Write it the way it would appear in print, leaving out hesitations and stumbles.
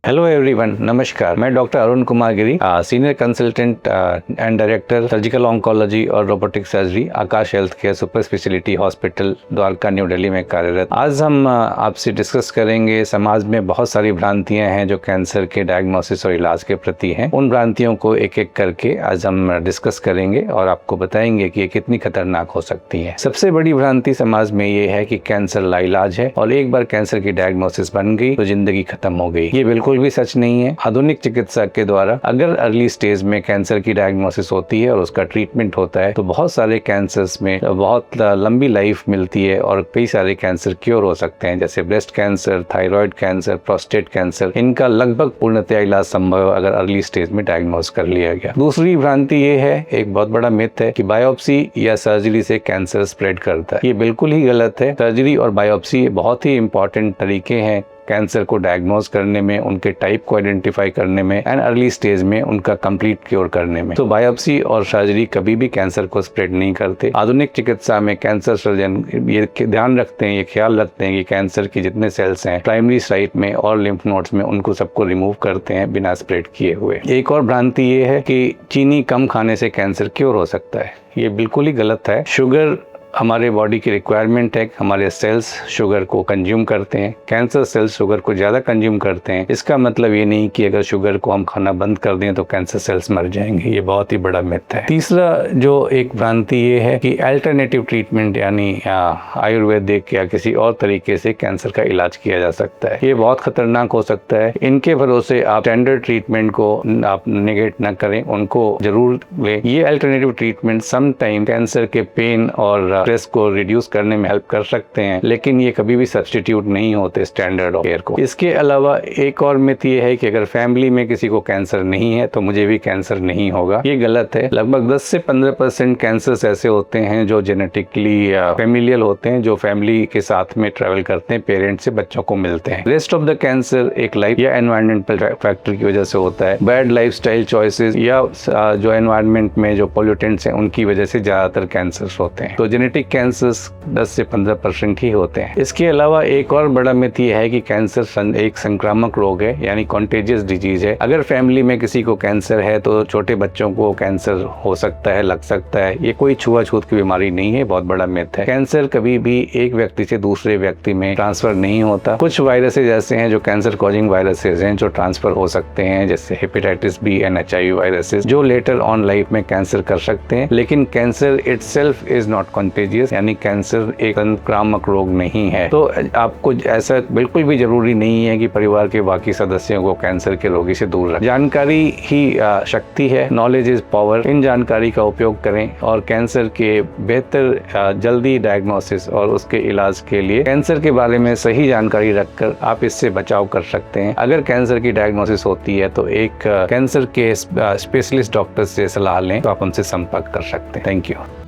Hello everyone, नमस्कार। मैं doctor Arun Kumar Giri, senior consultant and director surgical oncology और robotic surgery, Akash health care super speciality hospital Dwarka, New Delhi में कार्यरत। आज हम आपसे डिस्कस करेंगे, समाज में बहुत सारी भ्रांतियां हैं जो कैंसर के डायग्नोसिस और इलाज के प्रति हैं। उन भ्रांतियों को एक एक करके आज हम डिस्कस करेंगे और आपको बताएंगे कि ये कितनी खतरनाक हो सकती है। सबसे बड़ी भ्रांति समाज में ये है कि कैंसर लाइलाज है और एक बार कैंसर की डायग्नोसिस बन गई तो जिंदगी खत्म हो गई। ये बिल्कुल भी सच नहीं है। आधुनिक चिकित्सा के द्वारा अगर अर्ली स्टेज में कैंसर की डायग्नोसिस होती है और उसका ट्रीटमेंट होता है तो बहुत सारे कैंसर्स में बहुत लंबी लाइफ मिलती है और कई सारे कैंसर क्योर हो सकते हैं, जैसे breast cancer, thyroid cancer, prostate cancer. इनका लगभग पूर्णतया इलाज संभव है अगर अर्ली स्टेज में डायग्नोस कर लिया गया। दूसरी भ्रांति ये है, एक बहुत बड़ा मिथ है कि बायोप्सी या सर्जरी से कैंसर स्प्रेड करता है। ये बिल्कुल ही गलत है। सर्जरी और बायोप्सी बहुत ही इंपॉर्टेंट तरीके हैं कैंसर को डायग्नोज करने में, उनके टाइप को आइडेंटिफाई करने में एंड अर्ली स्टेज में उनका कंप्लीट क्योर करने में। तो बायोप्सी और सर्जरी कभी भी कैंसर को स्प्रेड नहीं करते। आधुनिक चिकित्सा में कैंसर सर्जन ये ध्यान रखते हैं, ये ख्याल रखते हैं कि कैंसर के जितने सेल्स हैं प्राइमरी साइट में और लिम्फ नोड्स में, उनको सबको रिमूव करते हैं बिना स्प्रेड किए हुए। एक और भ्रांति ये है कि चीनी कम खाने से कैंसर क्योर हो सकता है। ये बिल्कुल ही गलत है। शुगर हमारे बॉडी की रिक्वायरमेंट है, हमारे सेल्स शुगर को कंज्यूम करते हैं। कैंसर सेल्स शुगर को ज़्यादा कंज्यूम करते हैं। इसका मतलब ये नहीं कि अगर शुगर को हम खाना बंद कर दें तो कैंसर सेल्स मर जाएंगे। ये बहुत ही बड़ा मिथ है। तीसरा जो एक भ्रांति ये है कि अल्टरनेटिव ट्रीटमेंट यानी आयुर्वेदिक या किसी और तरीके से कैंसर का इलाज किया जा सकता है। ये बहुत खतरनाक हो सकता है। इनके भरोसे आप स्टैंडर्ड ट्रीटमेंट को आप नेगेट न करें, उनको जरूर लें। ये alternative treatment some time cancer के पेन और स्ट्रेस को रिड्यूस करने में हेल्प कर सकते हैं, लेकिन ये कभी भी सब्स्टिट्यूट नहीं होते स्टैंडर्ड ऑफ केयर को। इसके अलावा एक और मिथ ये है कि अगर फैमिली में किसी को कैंसर नहीं है तो मुझे भी कैंसर नहीं होगा। ये गलत है। लगभग 10 से 15% कैंसर्स ऐसे होते हैं जो जेनेटिकली फेमिलियल होते हैं, जो फैमिली के साथ में ट्रेवल करते हैं, पेरेंट्स से बच्चों को मिलते हैं। रेस्ट ऑफ द कैंसर एक लाइफ या एनवायरमेंटल फैक्टर की वजह से होता है। बैड लाइफस्टाइल चॉइसेस या जो एनवायरमेंट में जो पोल्यूटेंट्स हैं उनकी वजह से ज्यादातर कैंसर्स होते हैं। तो जेनेटिक कैंसर्स 10 से 15% ही होते हैं। इसके अलावा एक और बड़ा मिथ ये है कि कैंसर एक संक्रामक रोग है, यानी कॉन्टेजियस डिजीज है। अगर फैमिली में किसी को कैंसर है तो छोटे बच्चों को कैंसर हो सकता है, लग सकता है। ये कोई छुआछूत की बीमारी नहीं है, बहुत बड़ा मिथ है। कैंसर कभी भी एक व्यक्ति से दूसरे व्यक्ति में ट्रांसफर नहीं होता। कुछ वायरसेस ऐसे हैं जो कैंसर कॉजिंग वायरसेस हैं जो ट्रांसफर हो सकते हैं, जैसे hepatitis B and HIV viruses, जो लेटर ऑन लाइफ में कैंसर कर सकते हैं। लेकिन cancer itself is not contagious, यानी कैंसर एक संक्रामक रोग नहीं है। तो आपको ऐसा बिल्कुल भी जरूरी नहीं है कि परिवार के बाकी सदस्यों को कैंसर के रोगी से दूर रखें। जानकारी ही शक्ति है, नॉलेज इज पावर। इन जानकारी का उपयोग करें और कैंसर के बेहतर जल्दी डायग्नोसिस और उसके इलाज के लिए कैंसर के बारे में सही जानकारी रखकर आप इससे बचाव कर सकते हैं। अगर कैंसर की डायग्नोसिस होती है तो एक कैंसर के स्पेशलिस्ट डॉक्टर से सलाह लें, तो आप उनसे संपर्क कर सकते हैं। Thank you.